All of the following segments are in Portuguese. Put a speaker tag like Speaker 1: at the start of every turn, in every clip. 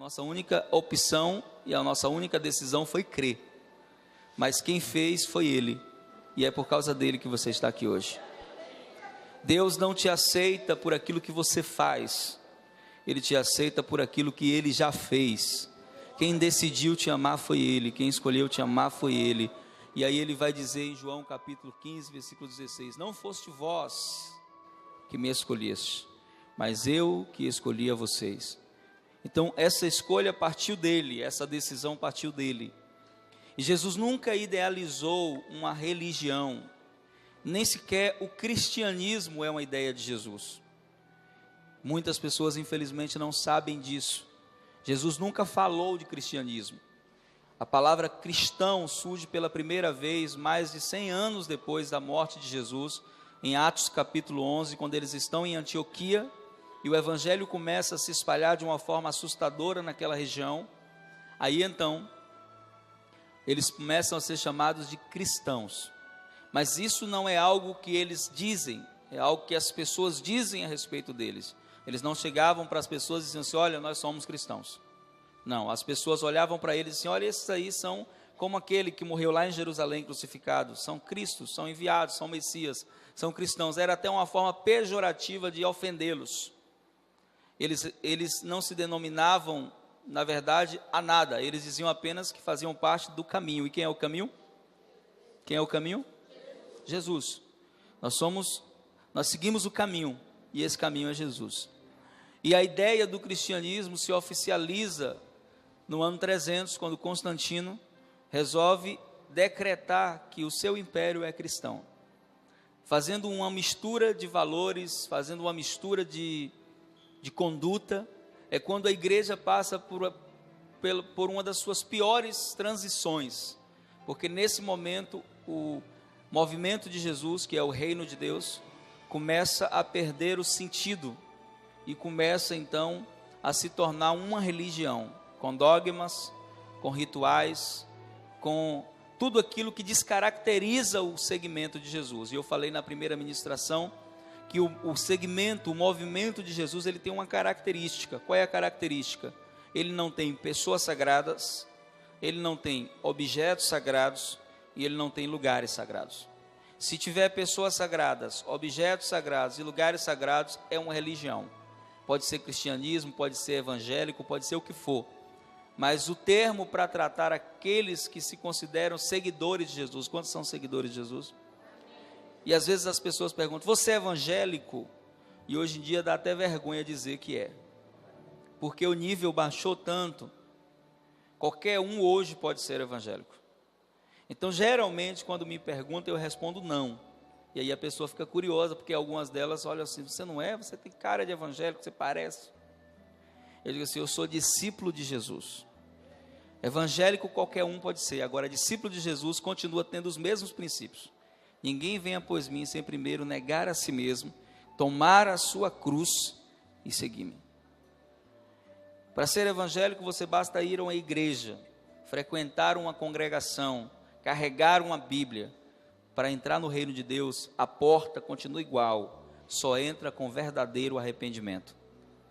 Speaker 1: Nossa única opção e a nossa única decisão foi crer. Mas quem fez foi Ele. E é por causa dele que você está aqui hoje. Deus não te aceita por aquilo que você faz. Ele te aceita por aquilo que Ele já fez. Quem decidiu te amar foi Ele. Quem escolheu te amar foi Ele. E aí Ele vai dizer em João capítulo 15, versículo 16: não foste vós que me escolheste, mas eu que escolhi a vocês. Então essa escolha partiu dele, essa decisão partiu dele. E Jesus nunca idealizou uma religião, nem sequer o cristianismo é uma ideia de Jesus. Muitas pessoas infelizmente não sabem disso. Jesus nunca falou de cristianismo. A palavra cristão surge pela primeira vez mais de 100 anos depois da morte de Jesus, em Atos capítulo 11, quando eles estão em Antioquia, e o evangelho começa a se espalhar de uma forma assustadora naquela região. Aí então, eles começam a ser chamados de cristãos. Mas isso não é algo que eles dizem, é algo que as pessoas dizem a respeito deles. Eles não chegavam para as pessoas e diziam assim: olha, nós somos cristãos. Não, as pessoas olhavam para eles e diziam: olha, esses aí são como aquele que morreu lá em Jerusalém crucificado, são Cristos, são enviados, são Messias, são cristãos. Era até uma forma pejorativa de ofendê-los. Eles não se denominavam, na verdade, a nada. Eles diziam apenas que faziam parte do caminho. E quem é o caminho? Quem é o caminho? Jesus. Nós seguimos o caminho, e esse caminho é Jesus. E a ideia do cristianismo se oficializa no ano 300, quando Constantino resolve decretar que o seu império é cristão, fazendo uma mistura de valores, fazendo uma mistura de conduta. É quando a igreja passa por uma das suas piores transições, porque nesse momento o movimento de Jesus, que é o reino de Deus, começa a perder o sentido e começa então a se tornar uma religião, com dogmas, com rituais, com tudo aquilo que descaracteriza o segmento de Jesus. E eu falei na primeira ministração que o segmento, o movimento de Jesus, ele tem uma característica. Qual é a característica? Ele não tem pessoas sagradas, ele não tem objetos sagrados e ele não tem lugares sagrados. Se tiver pessoas sagradas, objetos sagrados e lugares sagrados, é uma religião. Pode ser cristianismo, pode ser evangélico, pode ser o que for. Mas o termo para tratar aqueles que se consideram seguidores de Jesus, quantos são seguidores de Jesus? E às vezes as pessoas perguntam: você é evangélico? E hoje em dia dá até vergonha dizer que é, porque o nível baixou tanto. Qualquer um hoje pode ser evangélico. Então geralmente quando me perguntam eu respondo não. E aí a pessoa fica curiosa, porque algumas delas olham assim: você não é? Você tem cara de evangélico, você parece. Eu digo assim: eu sou discípulo de Jesus. Evangélico qualquer um pode ser, agora discípulo de Jesus continua tendo os mesmos princípios. Ninguém vem após mim sem primeiro negar a si mesmo, tomar a sua cruz e seguir-me. Para ser evangélico você basta ir a uma igreja, frequentar uma congregação, carregar uma Bíblia. Para entrar no reino de Deus, a porta continua igual, só entra com verdadeiro arrependimento.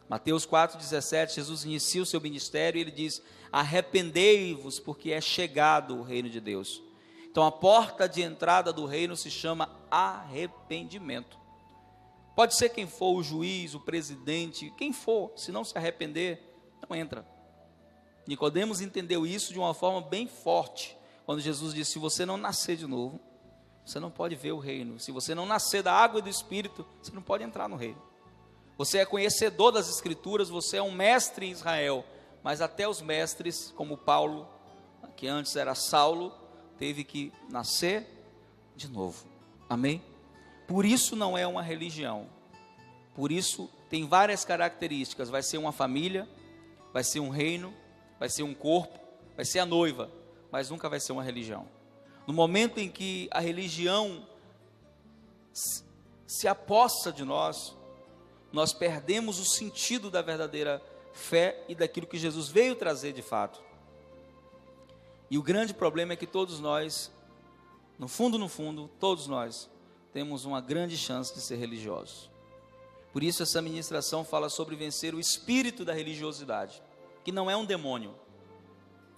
Speaker 1: Mateus 4,17, Jesus inicia o seu ministério e ele diz: arrependei-vos, porque é chegado o reino de Deus. Então a porta de entrada do reino se chama arrependimento. Pode ser quem for, o juiz, o presidente, quem for, se não se arrepender, não entra. Nicodemos entendeu isso de uma forma bem forte, quando Jesus disse: se você não nascer de novo, você não pode ver o reino. Se você não nascer da água e do Espírito, você não pode entrar no reino. Você é conhecedor das Escrituras, você é um mestre em Israel, mas até os mestres, como Paulo, que antes era Saulo, teve que nascer de novo. Amém? Por isso não é uma religião. Por isso tem várias características. Vai ser uma família, vai ser um reino, vai ser um corpo, vai ser a noiva, mas nunca vai ser uma religião. No momento em que a religião se apossa de nós, nós perdemos o sentido da verdadeira fé e daquilo que Jesus veio trazer de fato. E o grande problema é que todos nós, no fundo, todos nós temos uma grande chance de ser religiosos. Por isso essa ministração fala sobre vencer o espírito da religiosidade. que não é um demônio.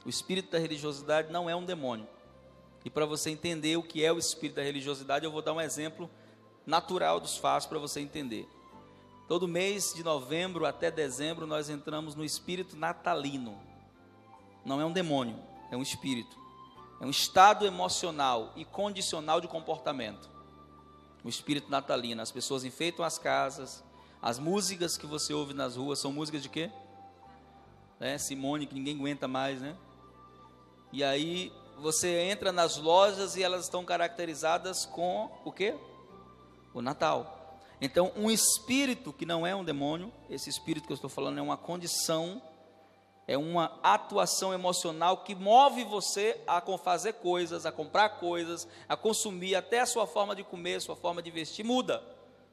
Speaker 1: O espírito da religiosidade não é um demônio. E para você entender o que é o espírito da religiosidade, eu vou dar um exemplo natural dos fatos para você entender. Todo mês de novembro até dezembro nós entramos no espírito natalino. Não é um demônio, é um espírito. É um estado emocional e condicional de comportamento. O espírito natalino. As pessoas enfeitam as casas. As músicas que você ouve nas ruas são músicas de quê? Simone, que ninguém aguenta mais, né? E aí você entra nas lojas e elas estão caracterizadas com o quê? O Natal. Então, um espírito que não é um demônio, esse espírito que eu estou falando é uma condição, é uma atuação emocional que move você a fazer coisas, a comprar coisas, a consumir, até a sua forma de comer, sua forma de vestir muda,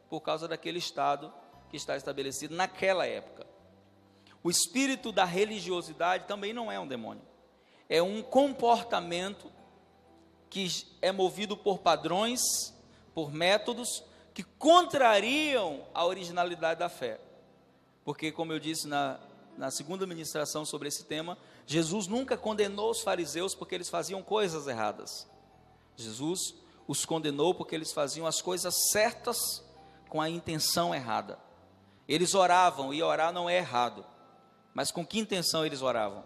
Speaker 1: por causa daquele estado que está estabelecido naquela época. O espírito da religiosidade também não é um demônio, é um comportamento que é movido por padrões, por métodos, que contrariam a originalidade da fé, porque como eu disse na segunda ministração sobre esse tema, Jesus nunca condenou os fariseus porque eles faziam coisas erradas. Jesus os condenou porque eles faziam as coisas certas com a intenção errada. Eles oravam, e orar não é errado, mas com que intenção eles oravam?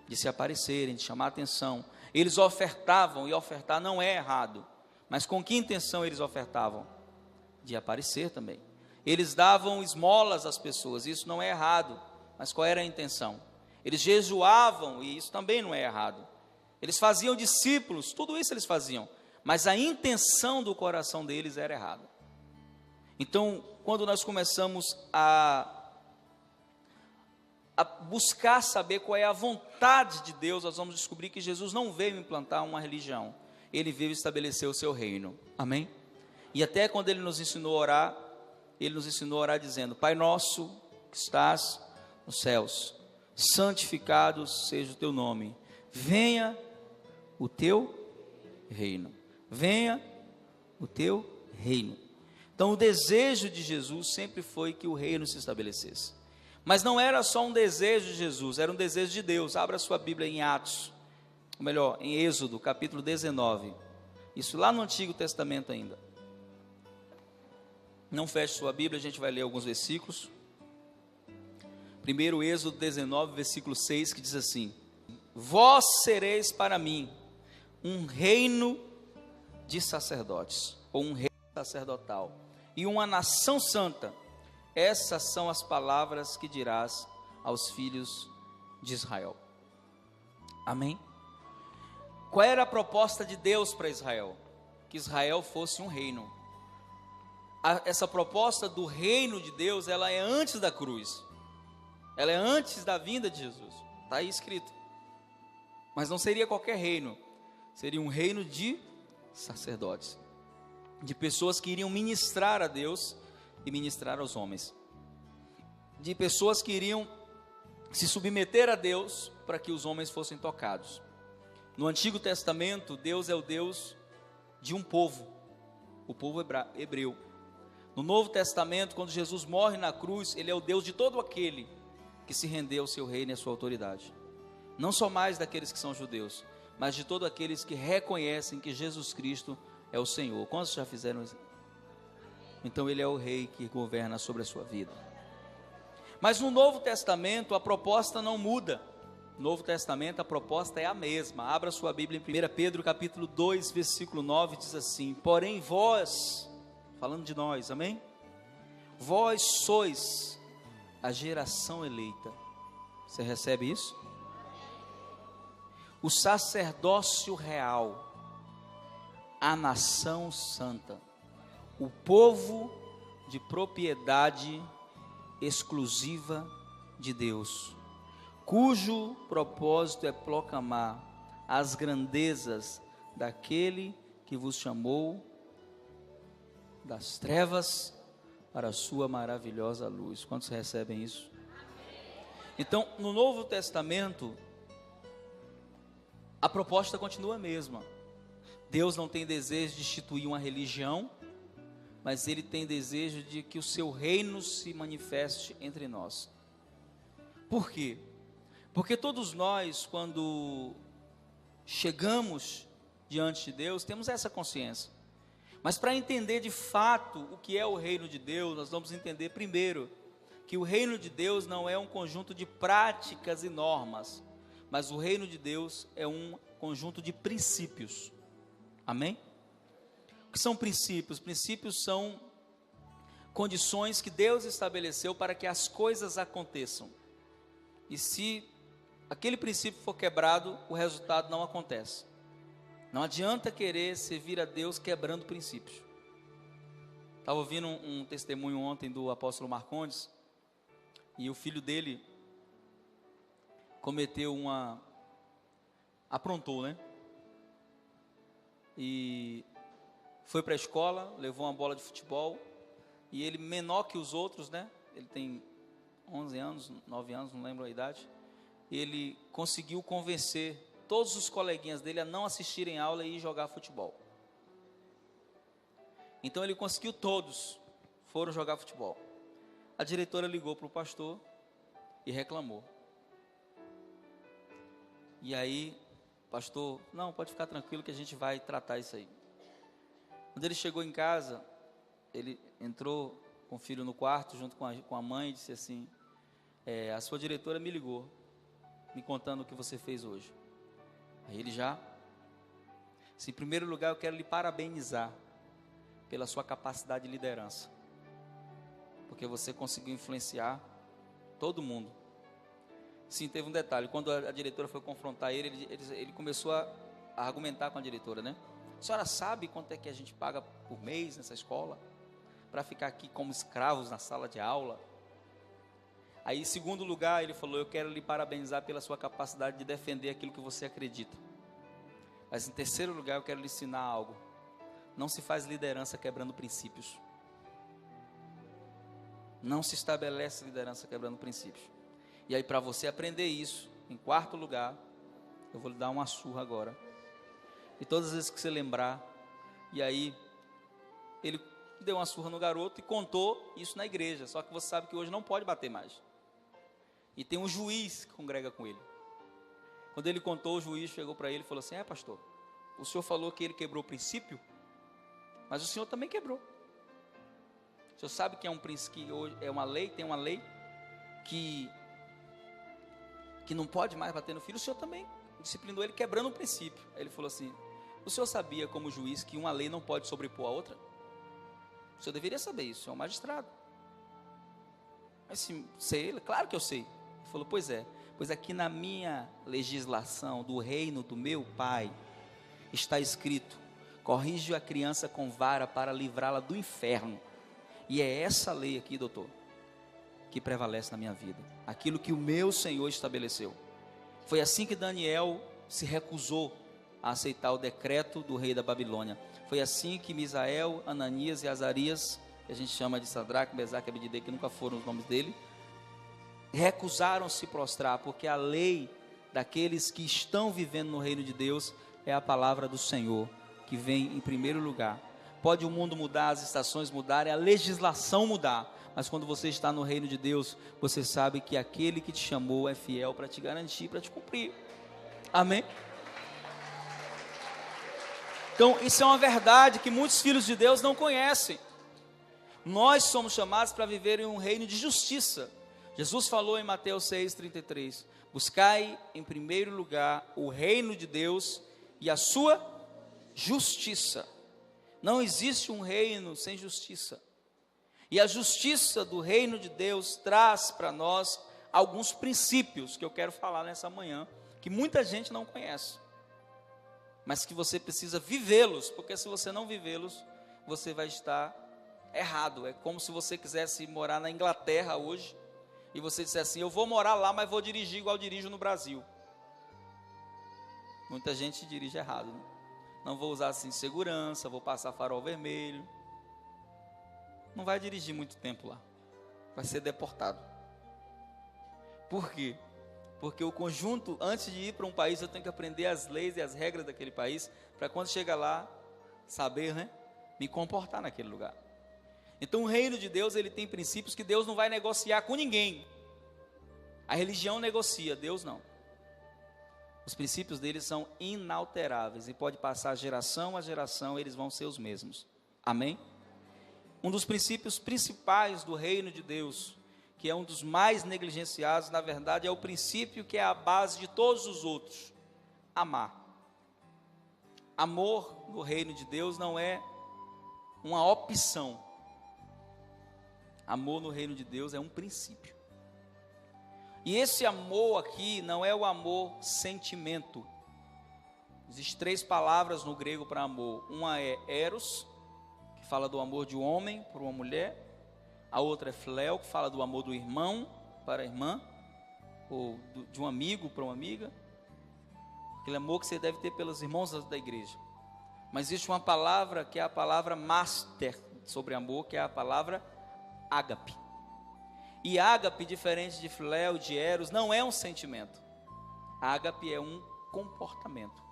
Speaker 1: De se aparecerem, de chamar a atenção. Eles ofertavam, e ofertar não é errado, mas com que intenção eles ofertavam? De aparecer também. Eles davam esmolas às pessoas, isso não é errado, mas qual era a intenção? Eles jejuavam, e isso também não é errado. Eles faziam discípulos, tudo isso eles faziam, mas a intenção do coração deles era errada. Então, quando nós começamos a buscar saber qual é a vontade de Deus, nós vamos descobrir que Jesus não veio implantar uma religião, ele veio estabelecer o seu reino, amém? E até quando ele nos ensinou a orar, ele nos ensinou a orar dizendo: Pai nosso que estás nos céus, santificado seja o teu nome, venha o teu reino, venha o teu reino. Então o desejo de Jesus sempre foi que o reino se estabelecesse, mas não era só um desejo de Jesus, era um desejo de Deus. Abra sua Bíblia em Atos, ou melhor, em Êxodo, capítulo 19, isso lá no Antigo Testamento ainda. Não feche sua Bíblia, a gente vai ler alguns versículos. Primeiro, Êxodo 19, versículo 6, que diz assim: Vós sereis para mim um reino de sacerdotes, ou um reino sacerdotal, e uma nação santa. Essas são as palavras que dirás aos filhos de Israel. Amém? Qual era a proposta de Deus para Israel? Que Israel fosse um reino. Essa proposta do reino de Deus, ela é antes da cruz, ela é antes da vinda de Jesus, está aí escrito. Mas não seria qualquer reino, seria um reino de sacerdotes, de pessoas que iriam ministrar a Deus e ministrar aos homens, de pessoas que iriam se submeter a Deus para que os homens fossem tocados. No Antigo Testamento, Deus é o Deus de um povo, o povo hebreu. No Novo Testamento, quando Jesus morre na cruz, ele é o Deus de todo aquele que se rendeu ao seu reino e à sua autoridade. Não só mais daqueles que são judeus, mas de todos aqueles que reconhecem que Jesus Cristo é o Senhor. Quantos já fizeram isso? Então ele é o rei que governa sobre a sua vida. Mas no Novo Testamento a proposta não muda. No Novo Testamento a proposta é a mesma. Abra sua Bíblia em 1 Pedro capítulo 2, versículo 9, diz assim: Porém vós, falando de nós, amém? Vós sois a geração eleita. Você recebe isso? O sacerdócio real, a nação santa, o povo de propriedade exclusiva de Deus, cujo propósito é proclamar as grandezas daquele que vos chamou das trevas para a sua maravilhosa luz. Quantos recebem isso? Então, no Novo Testamento, a proposta continua a mesma. Deus não tem desejo de instituir uma religião, mas Ele tem desejo de que o seu reino se manifeste entre nós. Por quê? Porque todos nós, quando chegamos diante de Deus, temos essa consciência. Mas para entender de fato o que é o reino de Deus, nós vamos entender primeiro que o reino de Deus não é um conjunto de práticas e normas, mas o reino de Deus é um conjunto de princípios. Amém? O que são princípios? Princípios são condições que Deus estabeleceu para que as coisas aconteçam. E se aquele princípio for quebrado, o resultado não acontece. Não adianta querer servir a Deus quebrando princípios. Estava ouvindo um testemunho ontem do apóstolo Marcondes, e o filho dele aprontou, né? E foi para a escola, levou uma bola de futebol, e ele menor que os outros, né? Ele tem 11 anos, 9 anos, não lembro a idade. Ele conseguiu convencer todos os coleguinhas dele a não assistirem aula e ir jogar futebol. Então ele conseguiu, todos foram jogar futebol. A diretora ligou para o pastor e reclamou. E aí, pastor, não, pode ficar tranquilo que a gente vai tratar isso aí. Quando ele chegou em casa, ele entrou com o filho no quarto, junto com a mãe, e disse assim, a sua diretora me ligou, me contando o que você fez hoje. Aí ele em primeiro lugar, eu quero lhe parabenizar pela sua capacidade de liderança, porque você conseguiu influenciar todo mundo. Sim, teve um detalhe, quando a diretora foi confrontar ele começou a argumentar com a diretora, né? A senhora sabe quanto é que a gente paga por mês nessa escola, para ficar aqui como escravos na sala de aula? Aí, em segundo lugar, ele falou, eu quero lhe parabenizar pela sua capacidade de defender aquilo que você acredita. Mas em terceiro lugar, eu quero lhe ensinar algo. Não se faz liderança quebrando princípios. Não se estabelece liderança quebrando princípios. E aí, para você aprender isso, em quarto lugar, eu vou lhe dar uma surra agora. E todas as vezes que você lembrar, e aí, ele deu uma surra no garoto e contou isso na igreja. Só que você sabe que hoje não pode bater mais. E tem um juiz que congrega com ele. Quando ele contou, o juiz chegou para ele e falou assim, pastor, o senhor falou que ele quebrou o princípio, mas o senhor também quebrou. O senhor sabe que é um princípio, que hoje é uma lei, tem uma lei que não pode mais bater no filho, o senhor também disciplinou ele quebrando um princípio. Aí ele falou assim, o senhor sabia como juiz que uma lei não pode sobrepor a outra? O senhor deveria saber isso, o senhor é um magistrado. Mas sim, sei, claro que eu sei. Ele falou, pois aqui na minha legislação do reino do meu pai, está escrito, corrige a criança com vara para livrá-la do inferno. E é essa lei aqui, doutor, que prevalece na minha vida. Aquilo que o meu Senhor estabeleceu. Foi assim que Daniel se recusou a aceitar o decreto do rei da Babilônia. Foi assim que Misael, Ananias e Azarias, que a gente chama de Sadraque, Mesaque e Abednego, que nunca foram os nomes dele, recusaram se prostrar, porque a lei daqueles que estão vivendo no reino de Deus é a palavra do Senhor, que vem em primeiro lugar. Pode o mundo mudar, as estações mudarem, a legislação mudar, mas quando você está no reino de Deus, você sabe que aquele que te chamou é fiel para te garantir, para te cumprir. Amém? Então, isso é uma verdade que muitos filhos de Deus não conhecem. Nós somos chamados para viver em um reino de justiça. Jesus falou em Mateus 6,33, buscai em primeiro lugar o reino de Deus e a sua justiça. Não existe um reino sem justiça. E a justiça do reino de Deus traz para nós alguns princípios que eu quero falar nessa manhã, que muita gente não conhece, mas que você precisa vivê-los, porque se você não vivê-los, você vai estar errado. É como se você quisesse morar na Inglaterra hoje, e você dissesse assim, eu vou morar lá, mas vou dirigir igual dirijo no Brasil. Muita gente dirige errado, né? Não vou usar assim segurança, vou passar farol vermelho. Não vai dirigir muito tempo lá, vai ser deportado. Por quê? Porque o conjunto, antes de ir para um país, eu tenho que aprender as leis e as regras daquele país, para quando chegar lá, saber, né, me comportar naquele lugar. Então o reino de Deus, ele tem princípios que Deus não vai negociar com ninguém. A religião negocia, Deus não. Os princípios deles são inalteráveis e pode passar geração a geração, eles vão ser os mesmos. Amém? Um dos princípios principais do reino de Deus, que é um dos mais negligenciados, na verdade, é o princípio que é a base de todos os outros: amar. Amor no reino de Deus não é uma opção. Amor no reino de Deus é um princípio. E esse amor aqui não é o amor sentimento. Existem 3 palavras no grego para amor. Uma é eros, que fala do amor de um homem por uma mulher. A outra é phileo, que fala do amor do irmão para a irmã, ou de um amigo para uma amiga. Aquele amor que você deve ter pelos irmãos da igreja. Mas existe uma palavra que é a palavra master sobre amor, que é a palavra ágape. E ágape, diferente de filéu, de eros, não é um sentimento. Ágape é um comportamento.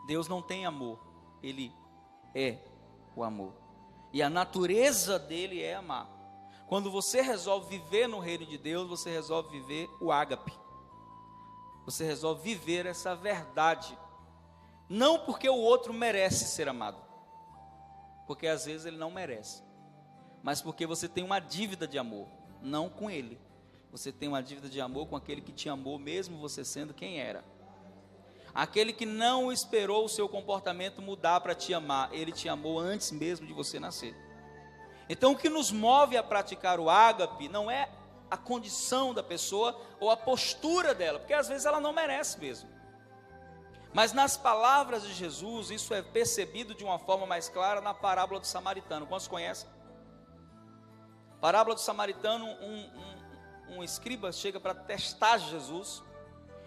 Speaker 1: Deus não tem amor, Ele é o amor. E a natureza dele é amar. Quando você resolve viver no reino de Deus, você resolve viver o ágape. Você resolve viver essa verdade. Não porque o outro merece ser amado, porque às vezes ele não merece, mas porque você tem uma dívida de amor, não com ele. Você tem uma dívida de amor com aquele que te amou, mesmo você sendo quem era. Aquele que não esperou o seu comportamento mudar para te amar, ele te amou antes mesmo de você nascer. Então o que nos move a praticar o ágape não é a condição da pessoa ou a postura dela, porque às vezes ela não merece mesmo. Mas nas palavras de Jesus, isso é percebido de uma forma mais clara na parábola do samaritano. Quantos conhecem? Parábola do samaritano, um escriba chega para testar Jesus.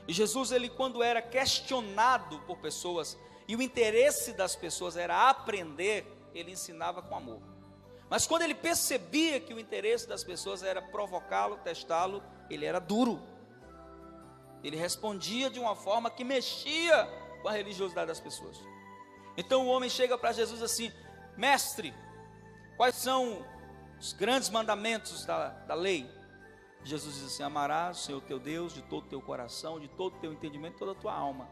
Speaker 1: E Jesus, ele quando era questionado por pessoas, e o interesse das pessoas era aprender, ele ensinava com amor. Mas quando ele percebia que o interesse das pessoas era provocá-lo, testá-lo, ele era duro. Ele respondia de uma forma que mexia com a religiosidade das pessoas. Então o homem chega para Jesus assim: mestre, quais são os grandes mandamentos da lei? Jesus diz assim: amarás o Senhor teu Deus de todo o teu coração, de todo o teu entendimento, de toda a tua alma.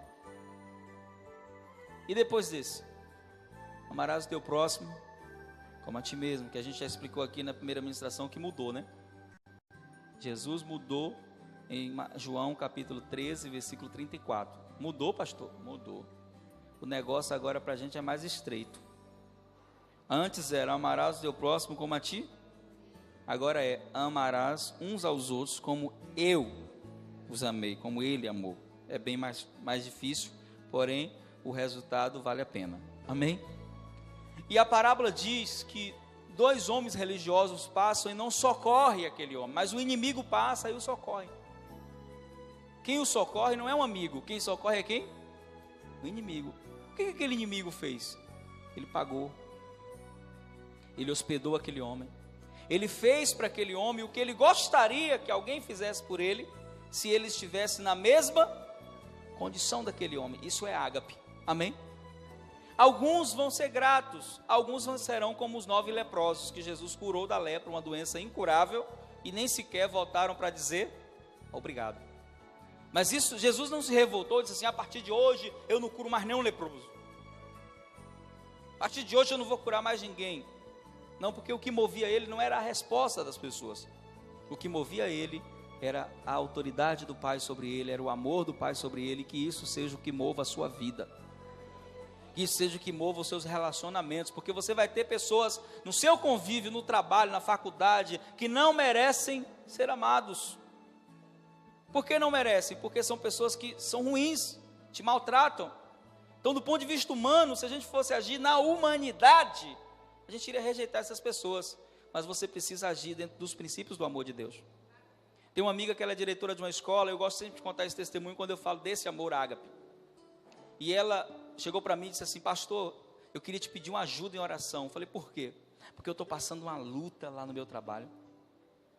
Speaker 1: E depois desse, amarás o teu próximo como a ti mesmo, que a gente já explicou aqui na primeira ministração que mudou, né? Jesus mudou em João capítulo 13, versículo 34. Mudou, pastor? Mudou. O negócio agora para a gente é mais estreito. Antes era amarás o teu próximo como a ti. Agora é amarás uns aos outros como eu os amei, como ele amou. É bem mais difícil, porém o resultado vale a pena. Amém? E a parábola diz que 2 homens religiosos passam e não socorre aquele homem, mas o inimigo passa e o socorre. Quem o socorre não é um amigo, quem socorre é quem? O inimigo. O que aquele inimigo fez? Ele pagou, ele hospedou aquele homem, ele fez para aquele homem o que ele gostaria que alguém fizesse por ele, se ele estivesse na mesma condição daquele homem. Isso é ágape, amém? Alguns vão ser gratos, alguns serão como os 9 leprosos, que Jesus curou da lepra, uma doença incurável, e nem sequer voltaram para dizer obrigado. Mas isso, Jesus não se revoltou e disse assim: a partir de hoje eu não curo mais nenhum leproso, a partir de hoje eu não vou curar mais ninguém. Não, porque o que movia ele não era a resposta das pessoas, o que movia ele era a autoridade do Pai sobre ele, era o amor do Pai sobre ele. Que isso seja o que mova a sua vida, que isso seja o que mova os seus relacionamentos, porque você vai ter pessoas no seu convívio, no trabalho, na faculdade, que não merecem ser amados. Por que não merecem? Porque são pessoas que são ruins, te maltratam. Então, do ponto de vista humano, se a gente fosse agir na humanidade, a gente iria rejeitar essas pessoas. Mas você precisa agir dentro dos princípios do amor de Deus. Tem uma amiga que ela é diretora de uma escola, eu gosto sempre de contar esse testemunho quando eu falo desse amor ágape. E ela chegou para mim e disse assim: pastor, eu queria te pedir uma ajuda em oração. Eu falei: por quê? Porque eu estou passando uma luta lá no meu trabalho.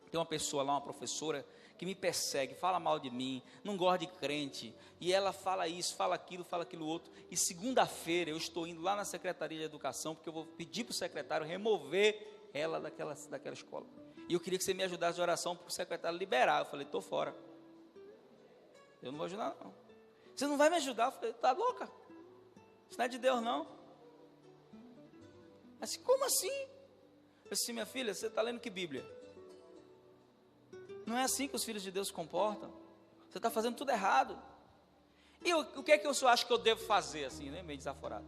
Speaker 1: Tem uma pessoa lá, uma professora, que me persegue, fala mal de mim, não gosta de crente, e ela fala isso, fala aquilo outro, e segunda-feira eu estou indo lá na Secretaria de Educação, porque eu vou pedir para o secretário remover ela daquela escola. E eu queria que você me ajudasse de oração para o secretário liberar. Eu falei, estou fora. Eu não vou ajudar, não. Você não vai me ajudar? Eu falei, tá louca? Isso não é de Deus, não. Assim, como assim? Eu disse, minha filha, você está lendo que Bíblia? Não é assim que os filhos de Deus se comportam. Você está fazendo tudo errado. E o que é que eu só acho que eu devo fazer, assim, né? Meio desaforado.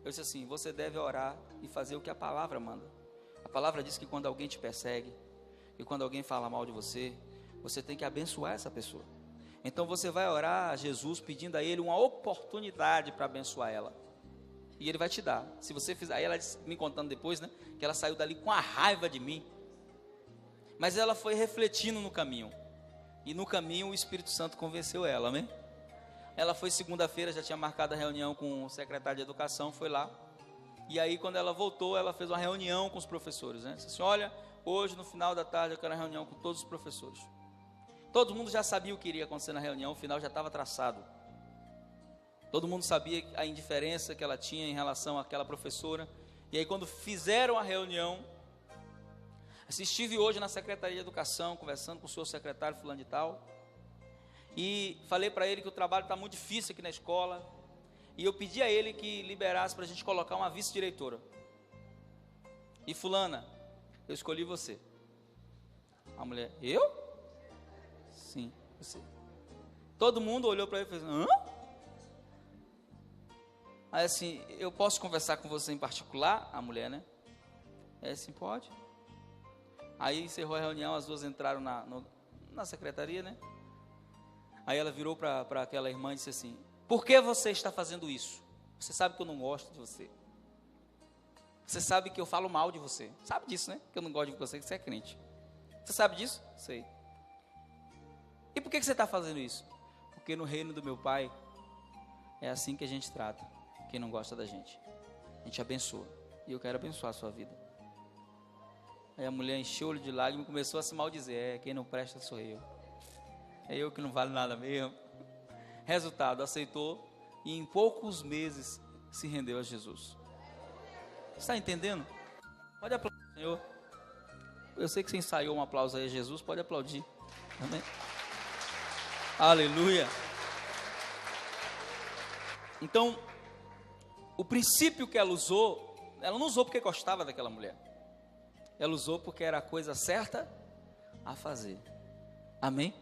Speaker 1: Eu disse assim, você deve orar e fazer o que a palavra manda. A palavra diz que quando alguém te persegue, e quando alguém fala mal de você, você tem que abençoar essa pessoa. Então você vai orar a Jesus pedindo a Ele uma oportunidade para abençoar ela. E Ele vai te dar. Se você fizer, aí ela disse, me contando depois, né, que ela saiu dali com a raiva de mim. Mas ela foi refletindo no caminho. E no caminho o Espírito Santo convenceu ela, amém? Ela foi segunda-feira, já tinha marcado a reunião com o secretário de educação, foi lá. E aí quando ela voltou, ela fez uma reunião com os professores, né? Disse assim, olha, hoje no final da tarde eu quero uma reunião com todos os professores. Todo mundo já sabia o que iria acontecer na reunião, o final já estava traçado. Todo mundo sabia a indiferença que ela tinha em relação àquela professora. E aí quando fizeram a reunião, estive hoje na Secretaria de Educação, conversando com o seu secretário fulano de tal, e falei para ele que o trabalho está muito difícil aqui na escola, e eu pedi a ele que liberasse para a gente colocar uma vice-diretora. E fulana, eu escolhi você. A mulher, eu? Sim, você. Todo mundo olhou para ele e fez, hã? Aí assim, eu posso conversar com você em particular? A mulher, né? É assim, pode. Aí encerrou a reunião, as duas entraram na secretaria, né? Aí ela virou para aquela irmã e disse assim, por que você está fazendo isso? Você sabe que eu não gosto de você. Você sabe que eu falo mal de você. Sabe disso, né? Que eu não gosto de você, que você é crente. Você sabe disso? Sei. E por que você está fazendo isso? Porque no reino do meu pai, é assim que a gente trata quem não gosta da gente. A gente abençoa. E eu quero abençoar a sua vida. Aí a mulher encheu o olho de lágrimas e começou a se maldizer. Quem não presta sou eu. É eu que não vale nada mesmo. Resultado, aceitou e em poucos meses se rendeu a Jesus. Está entendendo? Pode aplaudir, Senhor. Eu sei que você ensaiou um aplauso aí a Jesus, pode aplaudir. Amém? Aleluia. Então, o princípio que ela não usou porque gostava daquela mulher. Ela usou porque era a coisa certa a fazer. Amém?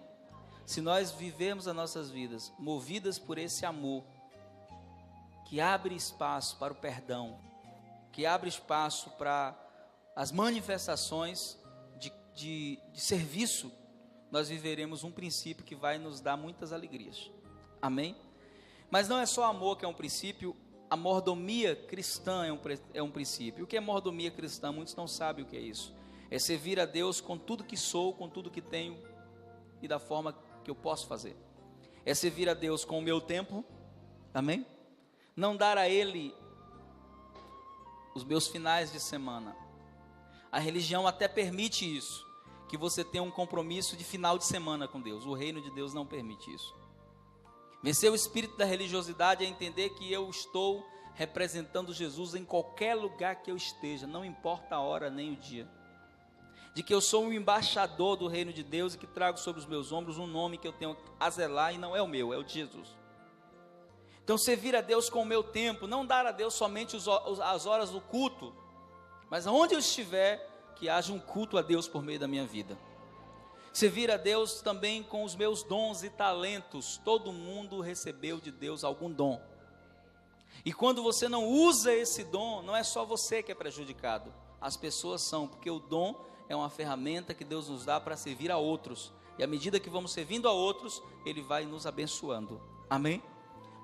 Speaker 1: Se nós vivemos as nossas vidas movidas por esse amor, que abre espaço para o perdão, que abre espaço para as manifestações de serviço, nós viveremos um princípio que vai nos dar muitas alegrias. Amém? Mas não é só amor que é um princípio, a mordomia cristã é um princípio. O que é mordomia cristã? Muitos não sabem o que é isso. É servir a Deus com tudo que sou, com tudo que tenho e da forma que eu posso fazer. É servir a Deus com o meu tempo, amém? Não dar a Ele os meus finais de semana. A religião até permite isso, que você tenha um compromisso de final de semana com Deus. O reino de Deus não permite isso. Vencer o espírito da religiosidade é entender que eu estou representando Jesus em qualquer lugar que eu esteja, não importa a hora nem o dia. De que eu sou um embaixador do reino de Deus e que trago sobre os meus ombros um nome que eu tenho a zelar e não é o meu, é o de Jesus. Então servir a Deus com o meu tempo, não dar a Deus somente as horas do culto, mas onde eu estiver, que haja um culto a Deus por meio da minha vida. Servir a Deus também com os meus dons e talentos. Todo mundo recebeu de Deus algum dom. E quando você não usa esse dom, não é só você que é prejudicado. As pessoas são, porque o dom é uma ferramenta que Deus nos dá para servir a outros. E à medida que vamos servindo a outros, Ele vai nos abençoando. Amém?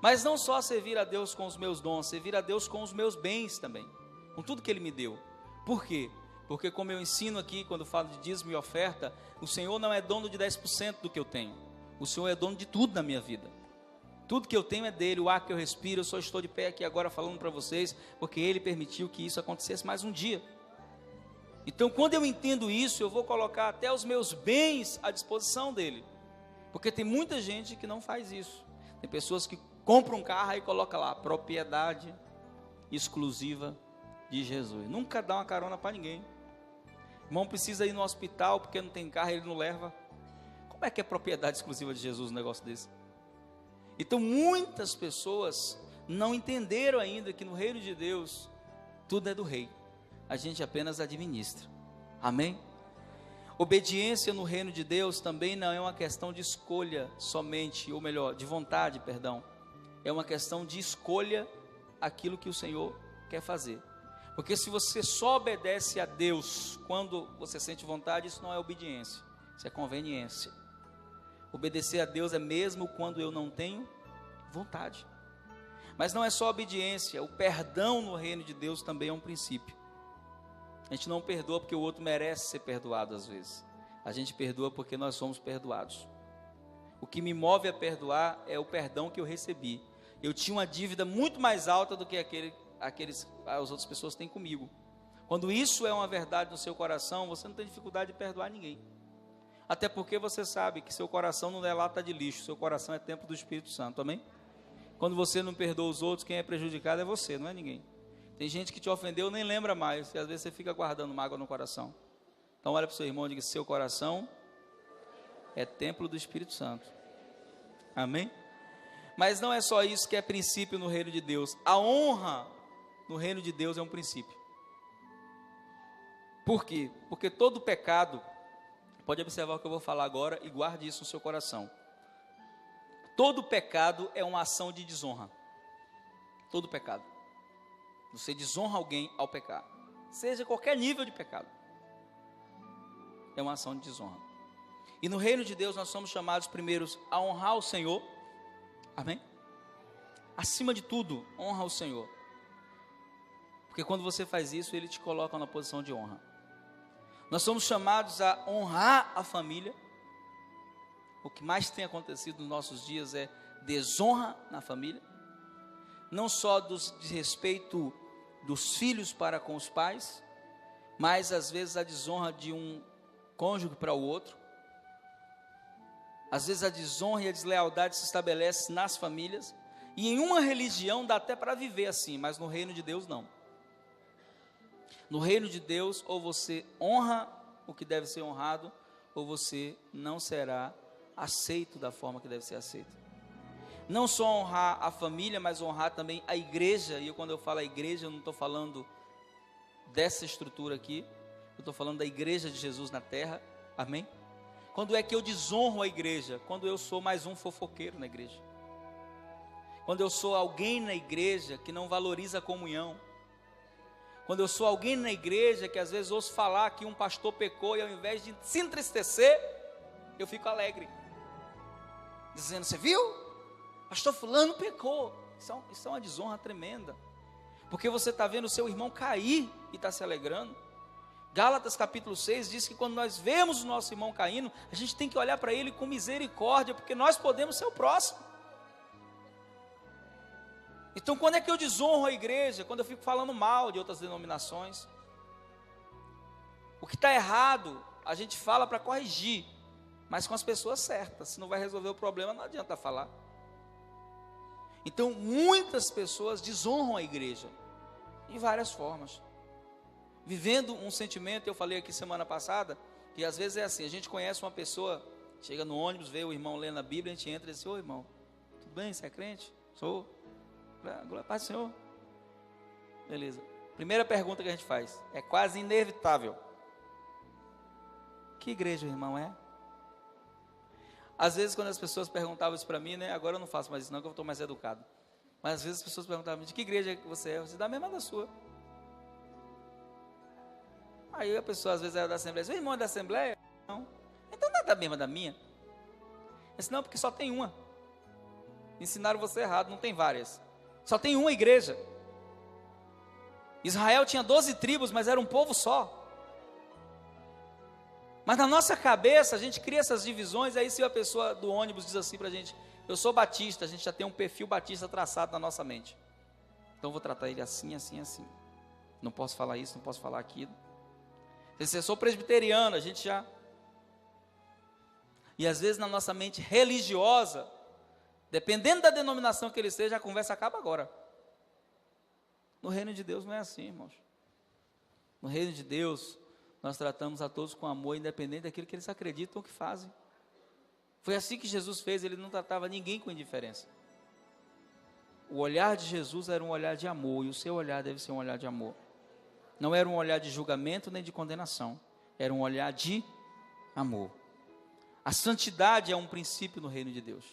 Speaker 1: Mas não só servir a Deus com os meus dons, servir a Deus com os meus bens também. Com tudo que Ele me deu. Por quê? Porque como eu ensino aqui, quando falo de dízimo e oferta, o Senhor não é dono de 10% do que eu tenho. O Senhor é dono de tudo na minha vida. Tudo que eu tenho é dele, o ar que eu respiro, eu só estou de pé aqui agora falando para vocês, porque Ele permitiu que isso acontecesse mais um dia. Então quando eu entendo isso, eu vou colocar até os meus bens à disposição dele. Porque tem muita gente que não faz isso. Tem pessoas que compram um carro e colocam lá, propriedade exclusiva de Jesus. Nunca dá uma carona para ninguém. irmão precisa ir no hospital porque não tem carro, ele não leva. Como é que é propriedade exclusiva de Jesus um negócio desse? Então muitas pessoas não entenderam ainda que no reino de Deus tudo é do rei, a gente apenas administra. Amém? Obediência no reino de Deus também não é uma questão de escolha somente, ou melhor, de vontade, perdão. É uma questão de escolha aquilo que o Senhor quer fazer. Porque se você só obedece a Deus quando você sente vontade, isso não é obediência, isso é conveniência. Obedecer a Deus é mesmo quando eu não tenho vontade. Mas não é só obediência, o perdão no reino de Deus também é um princípio. A gente não perdoa porque o outro merece ser perdoado às vezes. A gente perdoa porque nós somos perdoados. O que me move a perdoar é o perdão que eu recebi. Eu tinha uma dívida muito mais alta do que as outras pessoas têm comigo. Quando isso é uma verdade no seu coração, você não tem dificuldade de perdoar ninguém. Até porque você sabe que seu coração não é lata de lixo, seu coração é templo do Espírito Santo, amém? Quando você não perdoa os outros, quem é prejudicado é você, não é ninguém. Tem gente que te ofendeu, nem lembra mais, e às vezes você fica guardando mágoa no coração. Então olha para o seu irmão e diga: seu coração é templo do Espírito Santo, amém? Mas não é só isso que é princípio no reino de Deus. A honra no reino de Deus é um princípio. Por quê? Porque todo pecado, pode observar o que eu vou falar agora e guarde isso no seu coração. Todo pecado é uma ação de desonra. Todo pecado. Você desonra alguém ao pecar, seja qualquer nível de pecado, é uma ação de desonra. E no reino de Deus nós somos chamados primeiros a honrar o Senhor, amém? Acima de tudo, honra o Senhor, porque quando você faz isso, Ele te coloca na posição de honra. Nós somos chamados a honrar a família. O que mais tem acontecido nos nossos dias é desonra na família, não só do desrespeito dos filhos para com os pais, mas às vezes a desonra de um cônjuge para o outro. Às vezes a desonra e a deslealdade se estabelece nas famílias, e em uma religião dá até para viver assim, mas no reino de Deus não. No reino de Deus, ou você honra o que deve ser honrado, ou você não será aceito da forma que deve ser aceito. Não só honrar a família, mas honrar também a igreja. E quando eu falo a igreja, eu não estou falando dessa estrutura aqui, eu estou falando da igreja de Jesus na terra, amém? Quando é que eu desonro a igreja? Quando eu sou mais um fofoqueiro na igreja, quando eu sou alguém na igreja que não valoriza a comunhão, quando eu sou alguém na igreja que às vezes ouço falar que um pastor pecou e ao invés de se entristecer, eu fico alegre, dizendo: você viu? Pastor fulano pecou. Isso é uma desonra tremenda, porque você está vendo o seu irmão cair e está se alegrando. Gálatas capítulo 6 diz que quando nós vemos o nosso irmão caindo, a gente tem que olhar para ele com misericórdia, porque nós podemos ser o próximo. Então quando é que eu desonro a igreja? Quando eu fico falando mal de outras denominações. O que está errado, a gente fala para corrigir, mas com as pessoas certas. Se não vai resolver o problema, não adianta falar. Então muitas pessoas desonram a igreja, de várias formas, vivendo um sentimento. Eu falei aqui semana passada, que às vezes é assim: a gente conhece uma pessoa, chega no ônibus, vê o irmão lendo a Bíblia, a gente entra e diz: ô irmão, tudo bem, você é crente? Sou. Glória a paz do Senhor. Beleza. Primeira pergunta que a gente faz, é quase inevitável: que igreja o irmão é? Às vezes quando as pessoas perguntavam isso para mim, né, agora eu não faço mais isso não, que eu estou mais educado, mas às vezes as pessoas perguntavam: de que igreja que você é? Você dá a mesma da sua. Aí a pessoa às vezes era da Assembleia: seu irmão é da Assembleia? Não. Então não é da mesma da minha. Eu disse: não, porque só tem uma. Ensinaram você errado, não tem várias, só tem uma igreja. Israel tinha 12 tribos, mas era um povo só. Mas na nossa cabeça a gente cria essas divisões. Aí se a pessoa do ônibus diz assim para a gente: eu sou batista, a gente já tem um perfil batista traçado na nossa mente. Então eu vou tratar ele assim, assim, assim. Não posso falar isso, não posso falar aquilo. Se eu sou presbiteriano, a gente já... E às vezes na nossa mente religiosa, dependendo da denominação que ele seja, a conversa acaba agora. No reino de Deus não é assim, irmãos. No reino de Deus, nós tratamos a todos com amor, independente daquilo que eles acreditam ou que fazem. Foi assim que Jesus fez, ele não tratava ninguém com indiferença. O olhar de Jesus era um olhar de amor, e o seu olhar deve ser um olhar de amor. Não era um olhar de julgamento nem de condenação, era um olhar de amor. A santidade é um princípio no reino de Deus.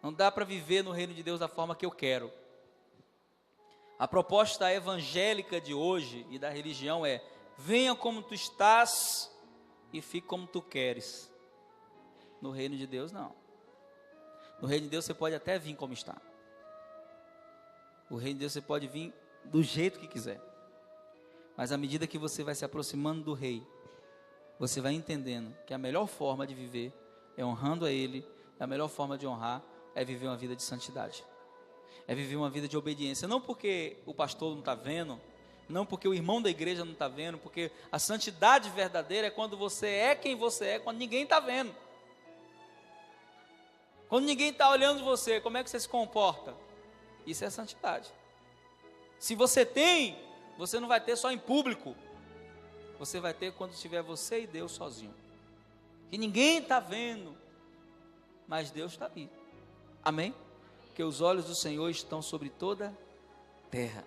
Speaker 1: Não dá para viver no reino de Deus da forma que eu quero. A proposta evangélica de hoje e da religião é: venha como tu estás e fique como tu queres. No reino de Deus, não. No reino de Deus você pode até vir como está. No reino de Deus você pode vir do jeito que quiser. Mas à medida que você vai se aproximando do rei, você vai entendendo que a melhor forma de viver é honrando a ele, e a melhor forma de honrar é viver uma vida de santidade. É viver uma vida de obediência, não porque o pastor não está vendo, não porque o irmão da igreja não está vendo, porque a santidade verdadeira é quando você é quem você é, quando ninguém está vendo. Quando ninguém está olhando você, como é que você se comporta? Isso é santidade. Se você tem, você não vai ter só em público, você vai ter quando estiver você e Deus sozinho, que ninguém está vendo, mas Deus está ali, amém? Porque os olhos do Senhor estão sobre toda a terra.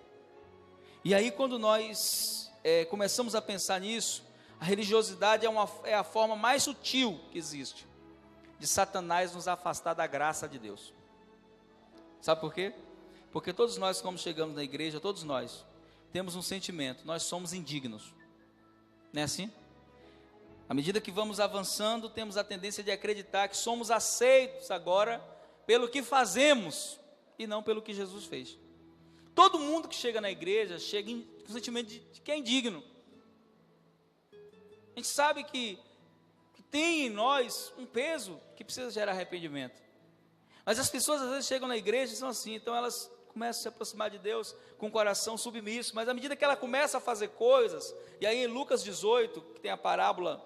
Speaker 1: E aí quando nós começamos a pensar nisso, a religiosidade é a forma mais sutil que existe, de Satanás nos afastar da graça de Deus. Sabe por quê? Porque todos nós, como chegamos na igreja, todos nós temos um sentimento: nós somos indignos. Não é assim? À medida que vamos avançando, temos a tendência de acreditar que somos aceitos agora pelo que fazemos e não pelo que Jesus fez. Todo mundo que chega na igreja chega com o sentimento de que é indigno. A gente sabe que tem em nós um peso que precisa gerar arrependimento. Mas as pessoas às vezes chegam na igreja e são assim, então elas começam a se aproximar de Deus com o coração submisso, mas à medida que ela começa a fazer coisas, e aí em Lucas 18, que tem a parábola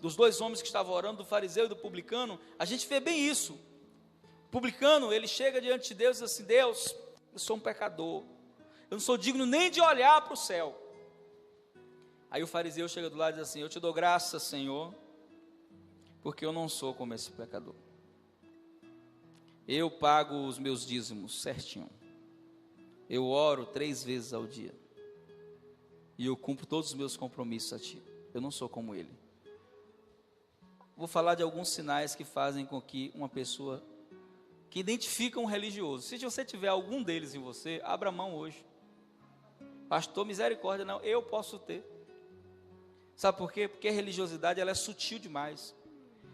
Speaker 1: dos dois homens que estavam orando, do fariseu e do publicano, a gente vê bem isso. O publicano, ele chega diante de Deus e diz assim: Deus, eu sou um pecador, eu não sou digno nem de olhar para o céu. Aí o fariseu chega do lado e diz assim: eu te dou graças, Senhor, porque eu não sou como esse pecador. Eu pago os meus dízimos certinho. Eu oro 3 vezes ao dia. E eu cumpro todos os meus compromissos a ti. Eu não sou como ele. Vou falar de alguns sinais que fazem com que uma pessoa, que identifica um religioso, se você tiver algum deles em você, abra mão hoje. Pastor, misericórdia, não, eu posso ter. Sabe por quê? Porque a religiosidade, ela é sutil demais.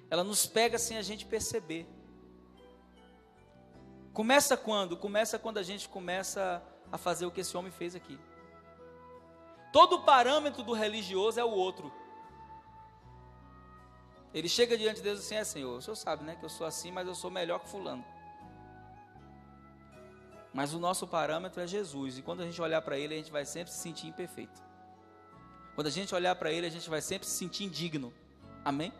Speaker 1: Ela nos pega sem a gente perceber. Começa quando? Começa quando a gente começa a fazer o que esse homem fez aqui. Todo o parâmetro do religioso é o outro. Ele chega diante de Deus assim: é, Senhor, o Senhor sabe, né, que eu sou assim, mas eu sou melhor que fulano. Mas o nosso parâmetro é Jesus, e quando a gente olhar para ele, a gente vai sempre se sentir imperfeito. Quando a gente olhar para ele, a gente vai sempre se sentir indigno. Amém?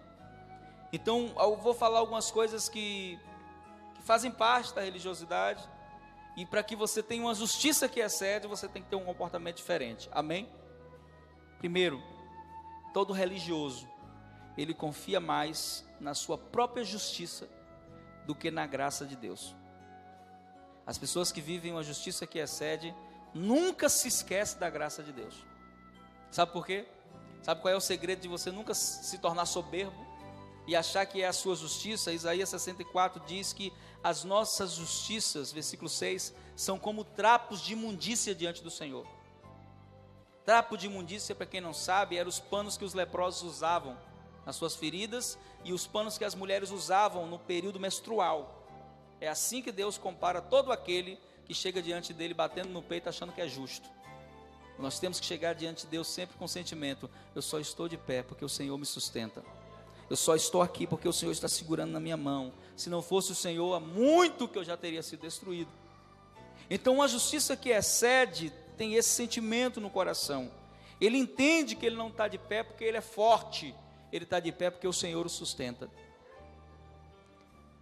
Speaker 1: Então, eu vou falar algumas coisas que fazem parte da religiosidade, e para que você tenha uma justiça que excede, você tem que ter um comportamento diferente. Amém? Primeiro, todo religioso, ele confia mais na sua própria justiça do que na graça de Deus. As pessoas que vivem uma justiça que excede nunca se esquecem da graça de Deus. Sabe por quê? Sabe qual é o segredo de você nunca se tornar soberbo e achar que é a sua justiça? Isaías 64 diz que as nossas justiças, versículo 6, são como trapos de imundícia diante do Senhor. Trapo de imundícia, para quem não sabe, eram os panos que os leprosos usavam nas suas feridas e os panos que as mulheres usavam no período menstrual. É assim que Deus compara todo aquele que chega diante dele batendo no peito achando que é justo. Nós temos que chegar diante de Deus sempre com o sentimento: eu só estou de pé porque o Senhor me sustenta. Eu só estou aqui porque o Senhor está segurando na minha mão. Se não fosse o Senhor, há muito que eu já teria sido destruído. Então, uma justiça que excede tem esse sentimento no coração. Ele entende que ele não está de pé porque ele é forte. Ele está de pé porque o Senhor o sustenta.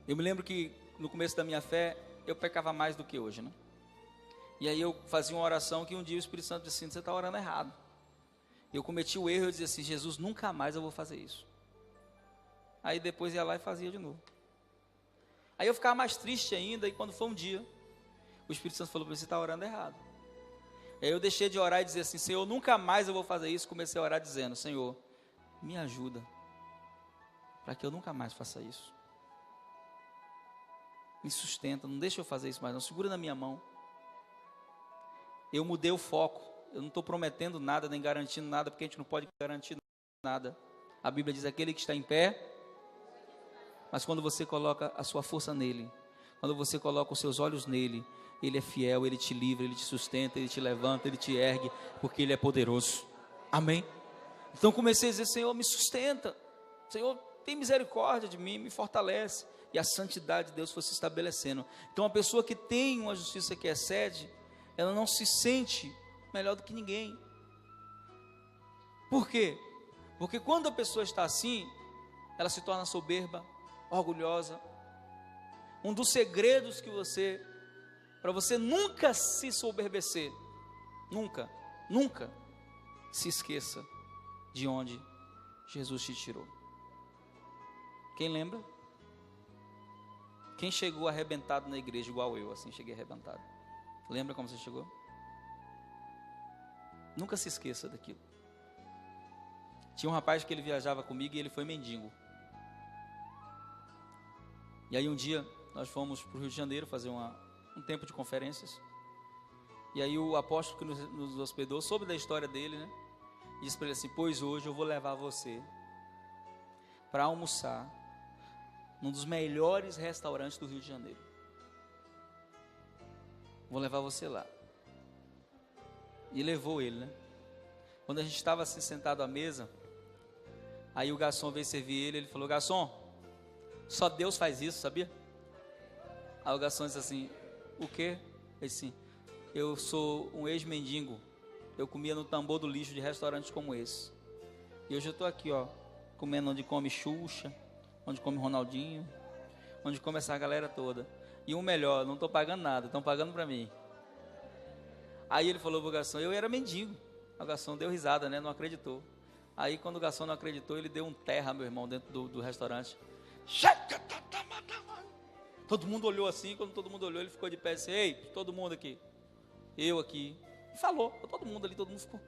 Speaker 1: Eu me lembro que no começo da minha fé, eu pecava mais do que hoje, né? E aí eu fazia uma oração que um dia o Espírito Santo disse assim: você está orando errado. Eu cometi o erro, eu dizia assim, Jesus, nunca mais eu vou fazer isso. Aí depois ia lá e fazia de novo. Aí eu ficava mais triste ainda, e quando foi um dia, o Espírito Santo falou para mim, você está orando errado. Aí eu deixei de orar e dizer assim, Senhor, nunca mais eu vou fazer isso. Comecei a orar dizendo, Senhor, me ajuda, para que eu nunca mais faça isso. Me sustenta, não deixa eu fazer isso mais não, segura na minha mão. Eu mudei o foco, eu não estou prometendo nada, nem garantindo nada, porque a gente não pode garantir nada. A Bíblia diz, aquele que está em pé, mas quando você coloca a sua força nele, quando você coloca os seus olhos nele, ele é fiel, ele te livra, ele te sustenta, ele te levanta, ele te ergue, porque ele é poderoso. Amém? Então comecei a dizer, Senhor, me sustenta, Senhor, tem misericórdia de mim, me fortalece. E a santidade de Deus foi se estabelecendo. Então a pessoa que tem uma justiça que excede, ela não se sente melhor do que ninguém. Por quê? Porque quando a pessoa está assim, ela se torna soberba, orgulhosa. Um dos segredos que para você nunca se soberbecer, nunca se esqueça de onde Jesus te tirou. Quem lembra? Quem chegou arrebentado na igreja igual eu, assim, cheguei arrebentado. Lembra como você chegou? Nunca se esqueça daquilo. Tinha um rapaz que ele viajava comigo e ele foi mendigo. E aí um dia nós fomos para o Rio de Janeiro fazer um tempo de conferências. E aí o apóstolo que nos hospedou soube da história dele, né? E disse para ele assim, pois hoje eu vou levar você para almoçar num dos melhores restaurantes do Rio de Janeiro. Vou levar você lá. E levou ele, né? Quando a gente estava assim sentado à mesa, aí o garçom veio servir ele falou, garçom, só Deus faz isso, sabia? Aí o garçom disse assim, o quê? Ele disse assim, eu sou um ex-mendigo, eu comia no tambor do lixo de restaurantes como esse. E hoje eu estou aqui, ó, comendo onde come Xuxa, onde come Ronaldinho, onde come essa galera toda. E o melhor, não estou pagando nada, estão pagando para mim. Aí ele falou pro garçom, eu era mendigo. O garçom deu risada, né? Não acreditou. Aí quando o garçom não acreditou, ele deu um terra, meu irmão, dentro do restaurante. Todo mundo olhou assim, quando todo mundo olhou, ele ficou de pé e disse, ei, todo mundo aqui, eu aqui. E falou, todo mundo ali, todo mundo ficou.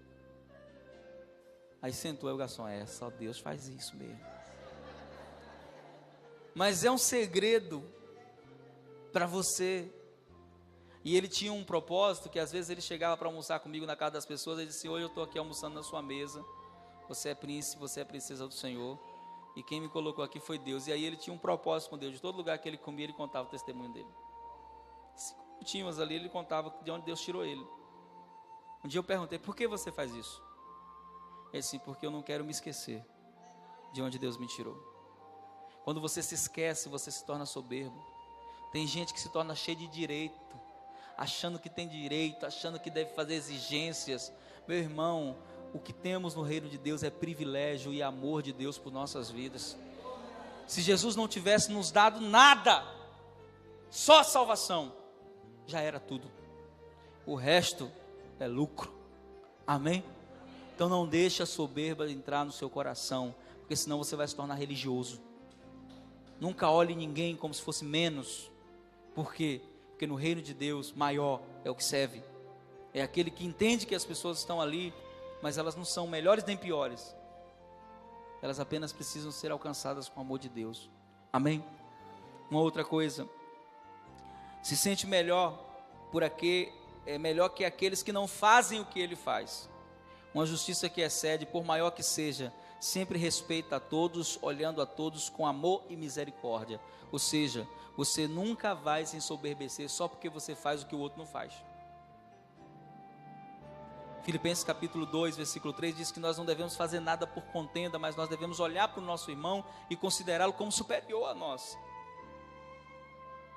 Speaker 1: Aí sentou, aí o garçom, só Deus faz isso mesmo. Mas é um segredo para você. E ele tinha um propósito, que às vezes ele chegava para almoçar comigo na casa das pessoas, ele disse, hoje eu estou aqui almoçando na sua mesa, você é príncipe, você é princesa do Senhor, e quem me colocou aqui foi Deus. E aí ele tinha um propósito com Deus, de todo lugar que ele comia, ele contava o testemunho dele. 5 minutinhos ali, ele contava de onde Deus tirou ele. Um dia eu perguntei, por que você faz isso? Ele disse, porque eu não quero me esquecer de onde Deus me tirou. Quando você se esquece, você se torna soberbo. Tem gente que se torna cheio de direito, achando que tem direito, achando que deve fazer exigências. Meu irmão, o que temos no reino de Deus é privilégio e amor de Deus por nossas vidas. Se Jesus não tivesse nos dado nada, só a salvação, já era tudo. O resto é lucro. Amém? Então não deixe a soberba entrar no seu coração, porque senão você vai se tornar religioso. Nunca olhe ninguém como se fosse menos. Por quê? Porque no reino de Deus, maior é o que serve. É aquele que entende que as pessoas estão ali, mas elas não são melhores nem piores. Elas apenas precisam ser alcançadas com o amor de Deus. Amém? Uma outra coisa. Se sente melhor melhor que aqueles que não fazem o que ele faz. Uma justiça que excede, por maior que seja, sempre respeita a todos, olhando a todos com amor e misericórdia. Ou seja, você nunca vai se ensoberbecer só porque você faz o que o outro não faz. Filipenses capítulo 2, versículo 3 diz que nós não devemos fazer nada por contenda, mas nós devemos olhar para o nosso irmão e considerá-lo como superior a nós.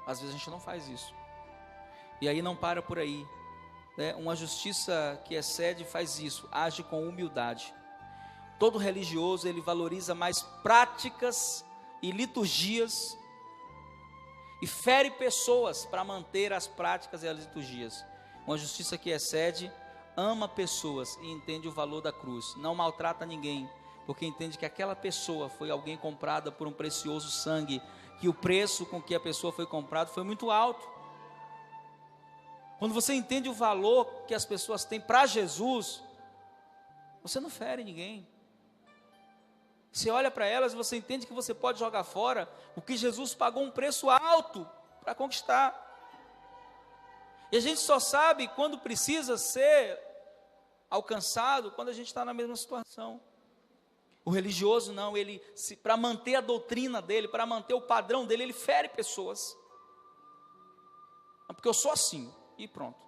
Speaker 1: Às vezes a gente não faz isso. E aí não para por aí, né? Uma justiça que excede faz isso, age com humildade. Todo religioso, ele valoriza mais práticas e liturgias e fere pessoas para manter as práticas e as liturgias. Uma justiça que excede ama pessoas e entende o valor da cruz, não maltrata ninguém, porque entende que aquela pessoa foi alguém comprada por um precioso sangue, que o preço com que a pessoa foi comprada foi muito alto. Quando você entende o valor que as pessoas têm para Jesus, você não fere ninguém. Você olha para elas e você entende que você pode jogar fora o que Jesus pagou um preço alto para conquistar. E a gente só sabe quando precisa ser alcançado, quando a gente está na mesma situação. O religioso não, ele, para manter a doutrina dele, para manter o padrão dele, ele fere pessoas. Porque eu sou assim, e pronto.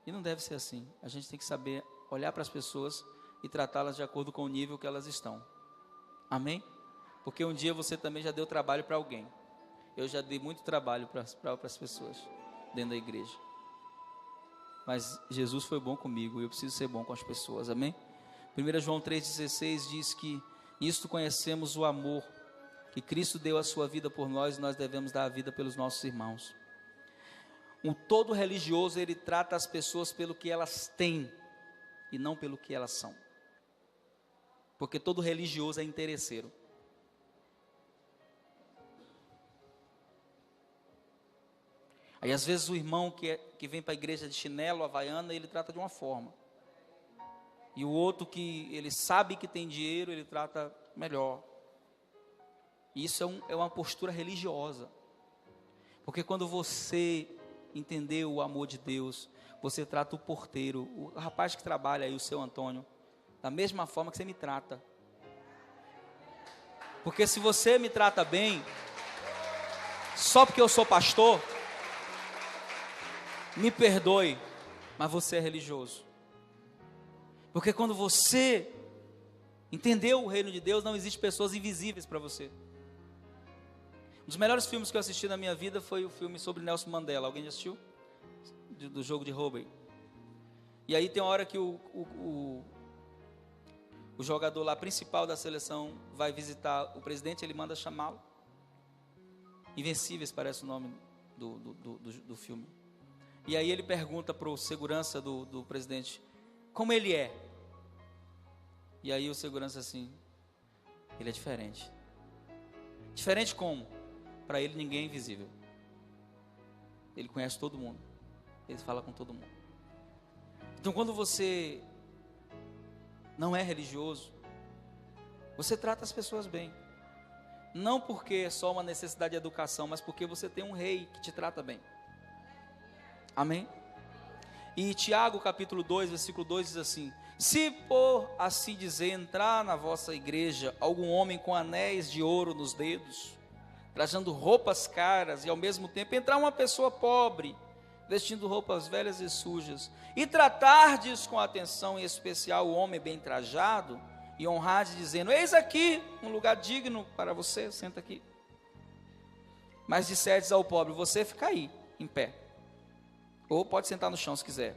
Speaker 1: E não deve ser assim. A gente tem que saber olhar para as pessoas e tratá-las de acordo com o nível que elas estão. Amém? Porque um dia você também já deu trabalho para alguém. Eu já dei muito trabalho para as pessoas dentro da igreja. Mas Jesus foi bom comigo e eu preciso ser bom com as pessoas. Amém? 1 João 3,16 diz que nisto conhecemos o amor, que Cristo deu a sua vida por nós e nós devemos dar a vida pelos nossos irmãos. Um todo religioso, ele trata as pessoas pelo que elas têm e não pelo que elas são. Porque todo religioso é interesseiro. Aí às vezes o irmão que vem para a igreja de chinelo, havaiana, ele trata de uma forma. E o outro que ele sabe que tem dinheiro, ele trata melhor. E isso é uma postura religiosa. Porque quando você entender o amor de Deus, você trata o porteiro, o rapaz que trabalha aí, o seu Antônio, da mesma forma que você me trata. Porque se você me trata bem, só porque eu sou pastor, me perdoe, mas você é religioso. Porque quando você entendeu o reino de Deus, não existe pessoas invisíveis para você. Um dos melhores filmes que eu assisti na minha vida foi o filme sobre Nelson Mandela. Alguém já assistiu? Do jogo de Robey. E aí tem uma hora que o jogador lá principal da seleção vai visitar o presidente, ele manda chamá-lo. Invencíveis parece o nome do filme. E aí ele pergunta para o segurança do presidente, como ele é? E aí o segurança assim, ele é diferente. Diferente como? Para ele ninguém é invisível. Ele conhece todo mundo. Ele fala com todo mundo. Então quando você não é religioso, você trata as pessoas bem. Não porque é só uma necessidade de educação, mas porque você tem um rei que te trata bem. Amém? E Tiago capítulo 2, versículo 2 diz assim: se por assim dizer entrar na vossa igreja algum homem com anéis de ouro nos dedos, trajando roupas caras, e ao mesmo tempo entrar uma pessoa pobre, vestindo roupas velhas e sujas, e tratardes com atenção em especial o homem bem trajado, e honrardes dizendo, eis aqui um lugar digno para você, senta aqui. Mas disserdes ao pobre, você fica aí, em pé, ou pode sentar no chão se quiser,